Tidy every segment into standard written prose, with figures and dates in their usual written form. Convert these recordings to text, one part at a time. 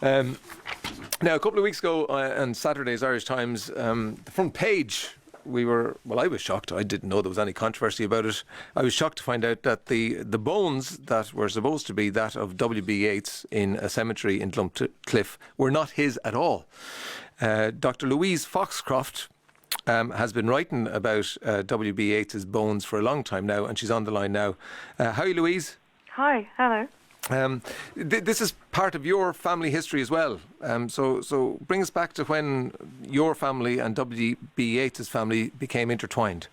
Um, Now, a couple of weeks ago on Saturday's Irish Times, the front page, I was shocked. I didn't know there was any controversy about it. I was shocked to find out that the bones that were supposed to be that of W.B.Yeats in a cemetery in Drumcliff were not his at all. Dr. Louise Foxcroft has been writing about W.B.Yeats' bones for a long time now, and she's on the line now. How are you, Louise? Hi, hello. This is part of your family history as well. So bring us back to when your family and W.B.Yeats' family became intertwined.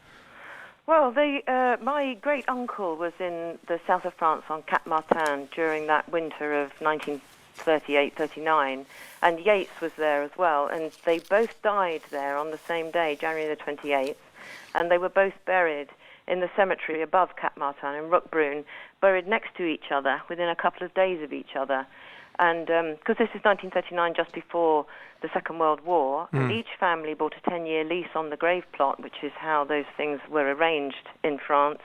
Well, my great uncle was in the south of France on Cap Martin during that winter of 1938-39, and Yeats was there as well, and they both died there on the same day, January the 28th, and they were both buried in the cemetery above Cap Martin in Roquebrune, buried next to each other within a couple of days of each other. And because this is 1939, just before the Second World War, and each family bought a 10-year lease on the grave plot, which is how those things were arranged in France.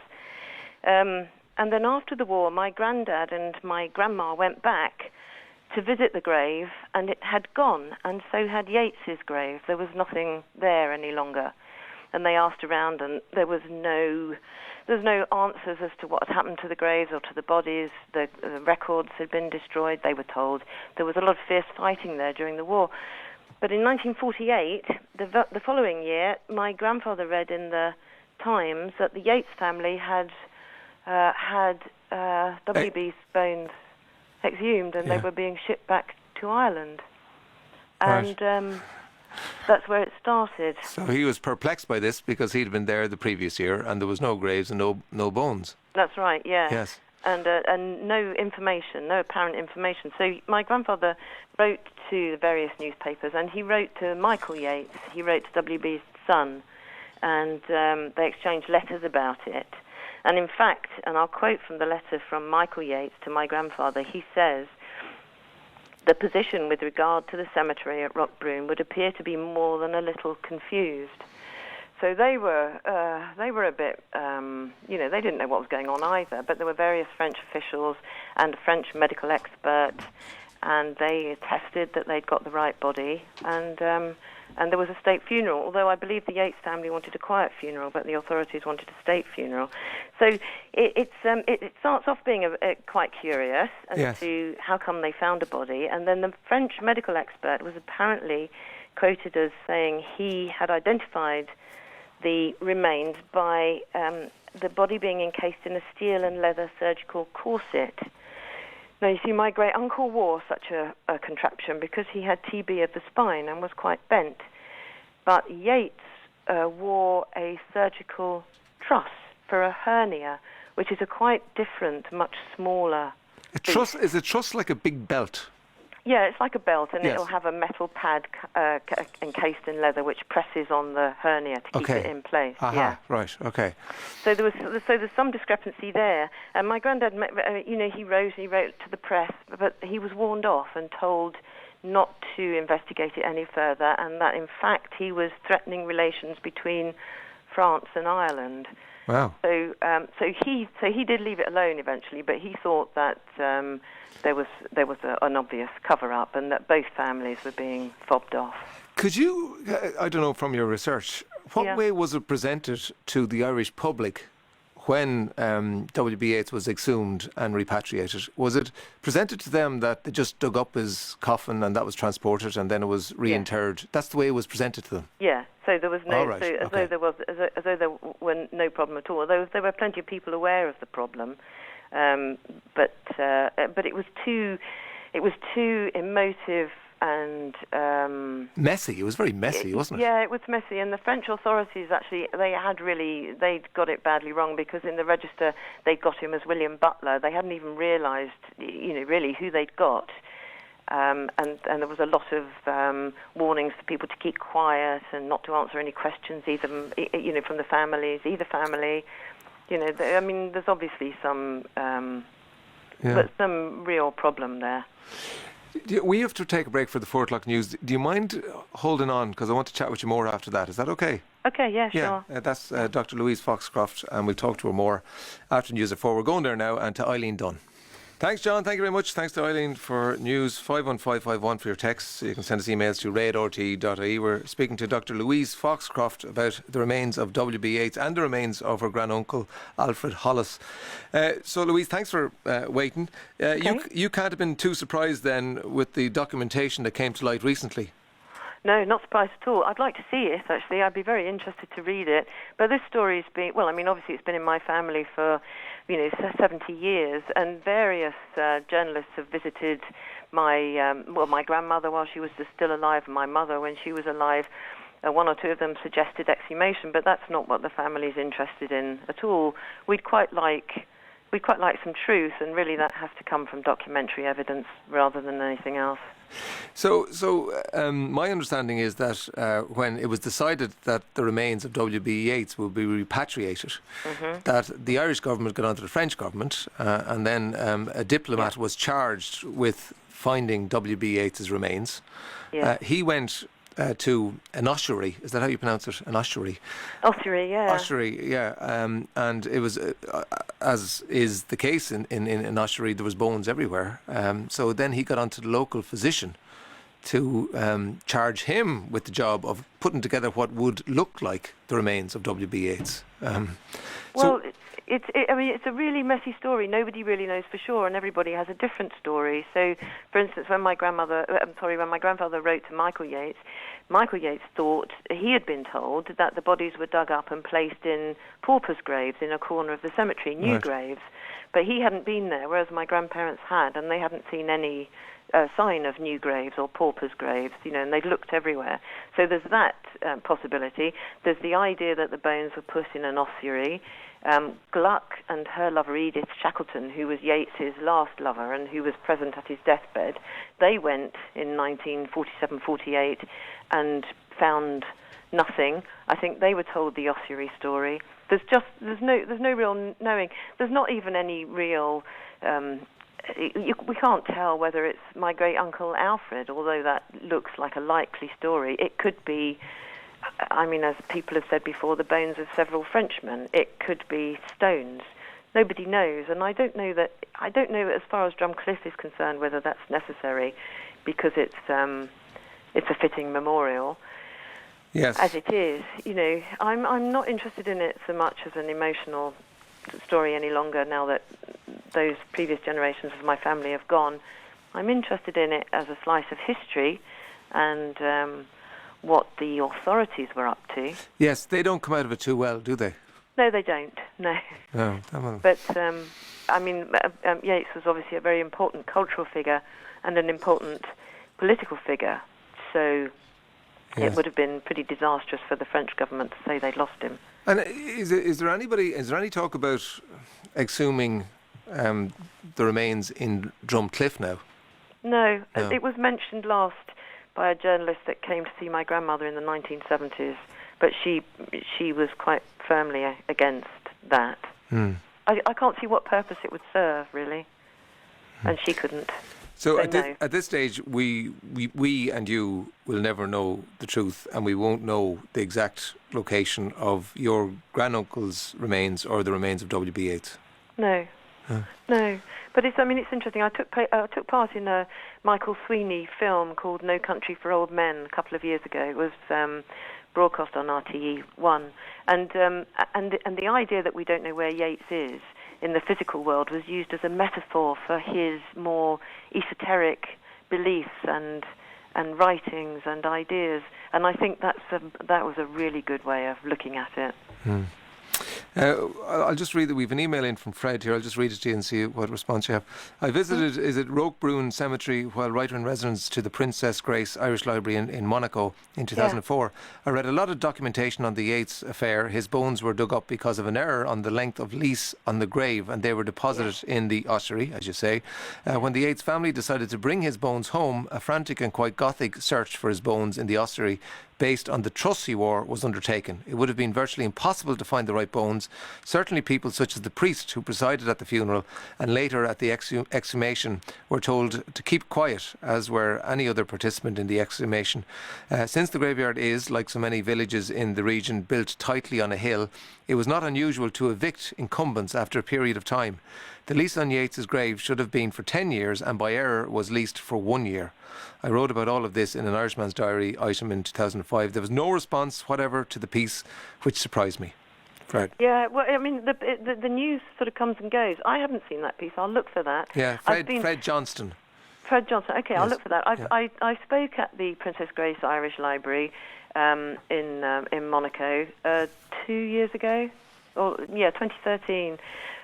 And then after the war, my granddad and my grandma went back to visit the grave, and it had gone, and so had Yeats's grave. There was nothing there any longer. And they asked around, and there was no answers as to what had happened to the graves or to the bodies. The records had been destroyed, they were told. There was a lot of fierce fighting there during the war. But in 1948, the following year, my grandfather read in the Times that the Yeats family had W.B.'s bones exhumed, and they were being shipped back to Ireland. And that's where it started. So he was perplexed by this because he'd been there the previous year and there was no graves and no bones. That's right, yeah. Yes. And no information, no apparent information. So my grandfather wrote to the various newspapers, and he wrote to Michael Yeats, he wrote to W.B.'s son, and they exchanged letters about it. And in fact, and I'll quote from the letter from Michael Yeats to my grandfather, he says, "The position with regard to the cemetery at Roquebrune would appear to be more than a little confused." So they were a bit, they didn't know what was going on either, but there were various French officials and a French medical expert, and they attested that they'd got the right body, and there was a state funeral, although I believe the Yeats family wanted a quiet funeral, but the authorities wanted a state funeral. So it starts off being quite curious as to how come they found a body, and then the French medical expert was apparently quoted as saying he had identified the remains by the body being encased in a steel and leather surgical corset. Now, you see, my great-uncle wore such a contraption because he had TB of the spine and was quite bent. But Yeats wore a surgical truss for a hernia, which is a quite different, much smaller... Is a truss like a big belt? Yeah, it's like a belt, and it'll have a metal pad encased in leather, which presses on the hernia to keep it in place. Yeah, right. Okay. So there's some discrepancy there. And my granddad, he wrote to the press, but he was warned off and told not to investigate it any further, and that in fact he was threatening relations between France and Ireland. Wow. So he did leave it alone eventually, but he thought that there was an obvious cover-up and that both families were being fobbed off. Could you, I don't know, from your research, what way was it presented to the Irish public when W.B. Yeats was exhumed and repatriated? Was it presented to them that they just dug up his coffin and that was transported and then it was reinterred? That's the way it was presented to them? Yeah, so there was no, though there were no problem at all. There were plenty of people aware of the problem, but it was too emotive and messy. It was very messy, wasn't it? Yeah, it was messy, and the French authorities actually they'd got it badly wrong, because in the register they'd got him as William Butler. They hadn't even realised, really who they'd got, and there was a lot of warnings for people to keep quiet and not to answer any questions, either from the families, either family. There's obviously some real problem there. We have to take a break for the 4 o'clock news. Do you mind holding on? Because I want to chat with you more after that. Is that okay? Okay, yeah, sure. That's Dr. Louise Foxcroft, and we'll talk to her more after news at 4. We're going there now, and to Eileen Dunn. Thanks, John. Thank you very much. Thanks to Eileen for news. 51551 for your texts. You can send us emails to red@R.T.E. We're speaking to Dr. Louise Foxcroft about the remains of W.B.Yeats and the remains of her granduncle, Alfred Hollis. So, Louise, thanks for waiting. Okay. You can't have been too surprised then with the documentation that came to light recently. No, not surprised at all. I'd like to see it, actually. I'd be very interested to read it. But this story's been, well, I mean, obviously it's been in my family for, 70 years, and various journalists have visited my grandmother while she was still alive, and my mother when she was alive. One or two of them suggested exhumation, but that's not what the family's interested in at all. We'd quite like some truth, and really that has to come from documentary evidence rather than anything else. So, my understanding is that when it was decided that the remains of W.B.Yeats would be repatriated, that the Irish government got onto the French government, and then a diplomat was charged with finding W.B.Yeats's remains. He went to an ossuary. Is that how you pronounce it? An ossuary? Ossuary, yeah. Ossuary, yeah. And it was, as is the case in an ossuary, there was bones everywhere. So then he got onto the local physician to charge him with the job of putting together what would look like the remains of W.B.Yeats. It's a really messy story. Nobody really knows for sure, and everybody has a different story. So, for instance, when my grandfather wrote to Michael Yeats thought he had been told that the bodies were dug up and placed in paupers' graves in a corner of the cemetery, new graves. But he hadn't been there, whereas my grandparents had, and they hadn't seen any sign of new graves or paupers' graves, and they'd looked everywhere. So there's that possibility. There's the idea that the bones were put in an ossuary. Gluck and her lover Edith Shackleton, who was Yeats's last lover and who was present at his deathbed, they went in 1947-48 and found nothing. I think they were told the ossuary story. There's no real knowing. There's not even any real. We can't tell whether it's my great uncle Alfred, although that looks like a likely story. It could be. I mean, as people have said before, the bones of several Frenchmen. It could be stones. Nobody knows, and I don't know as far as Drumcliff is concerned whether that's necessary, because it's a fitting memorial. Yes. As it is, I'm not interested in it so much as an emotional story any longer. Now that those previous generations of my family have gone, I'm interested in it as a slice of history, and what the authorities were up to. Yes, they don't come out of it too well, do they? No, they don't. No. No. But Yeats was obviously a very important cultural figure and an important political figure. So it would have been pretty disastrous for the French government to say they'd lost him. And is there any talk about exhuming the remains in Drumcliff now? No. It was mentioned last by a journalist that came to see my grandmother in the 1970s, but she was quite firmly against that. I can't see what purpose it would serve, really, and she couldn't. So at this stage, we and you will never know the truth, and we won't know the exact location of your granduncle's remains or the remains of W.B.Yeats. No. No, but it's interesting. I took part in a Michael Sweeney film called No Country for Old Men a couple of years ago. It was broadcast on R.T.E. and the idea that we don't know where Yeats is in the physical world was used as a metaphor for his more esoteric beliefs and writings and ideas, and I think that was a really good way of looking at it. I'll just read that we've an email in from Fred here. I'll just read it to you and see what response you have. I visited, Roquebrune Cemetery while writer in residence to the Princess Grace Irish Library in Monaco in 2004. I read a lot of documentation on the Yeats affair. His bones were dug up because of an error on the length of lease on the grave, and they were deposited in the ossuary, as you say. When the Yeats family decided to bring his bones home, a frantic and quite gothic search for his bones in the ossuary based on the trust he wore was undertaken. It would have been virtually impossible to find the right bones. Certainly people such as the priest who presided at the funeral and later at the exhumation were told to keep quiet, as were any other participant in the exhumation. Since the graveyard is, like so many villages in the region, built tightly on a hill, it was not unusual to evict incumbents after a period of time. The lease on Yeats's grave should have been for 10 years and by error was leased for 1 year. I wrote about all of this in an Irishman's Diary item in 2005. There was no response whatever to the piece, which surprised me. Fred. Yeah, well, I mean, the news sort of comes and goes. I haven't seen that piece. I'll look for that. Yeah, Fred Johnston. Fred Johnson. Okay, Yes. I'll look for that. I spoke at the Princess Grace Irish Library in Monaco 2 years ago, 2013,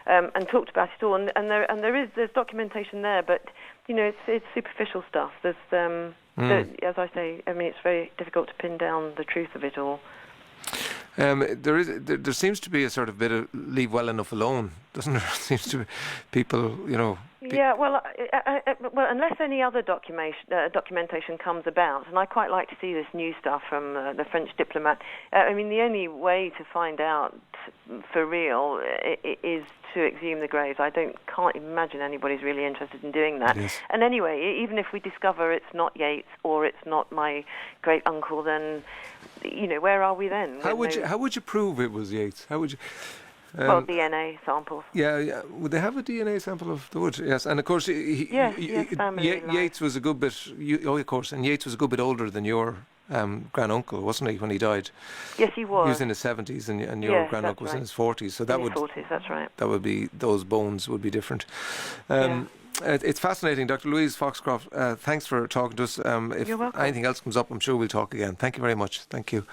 and talked about it all. And there's documentation there, but it's superficial stuff. There's as I say, I mean, it's very difficult to pin down the truth of it all. There seems to be a sort of bit of leave well enough alone, doesn't there? Seems to be people, Yeah, well, unless any other documentation comes about, and I quite like to see this new stuff from the French diplomat. I mean, the only way to find out for real is to exhume the graves. Can't imagine anybody's really interested in doing that. Yes. And anyway, even if we discover it's not Yeats or it's not my great uncle, then where are we then? How would you prove it was Yeats? How would you? Well, DNA samples. Yeah. Would they have a DNA sample of the wood? Yes, and of course, family Yeats was a good bit. Of course, and Yeats was a good bit older than your grand uncle, wasn't he, when he died? Yes, he was. He was in his 70s, and your grand uncle was in his 40s. So that would 40s. That's right. That would be, those bones would be different. It's fascinating, Dr. Louise Foxcroft. Thanks for talking to us. If You're welcome. anything else comes up, I'm sure we'll talk again. Thank you very much. Thank you.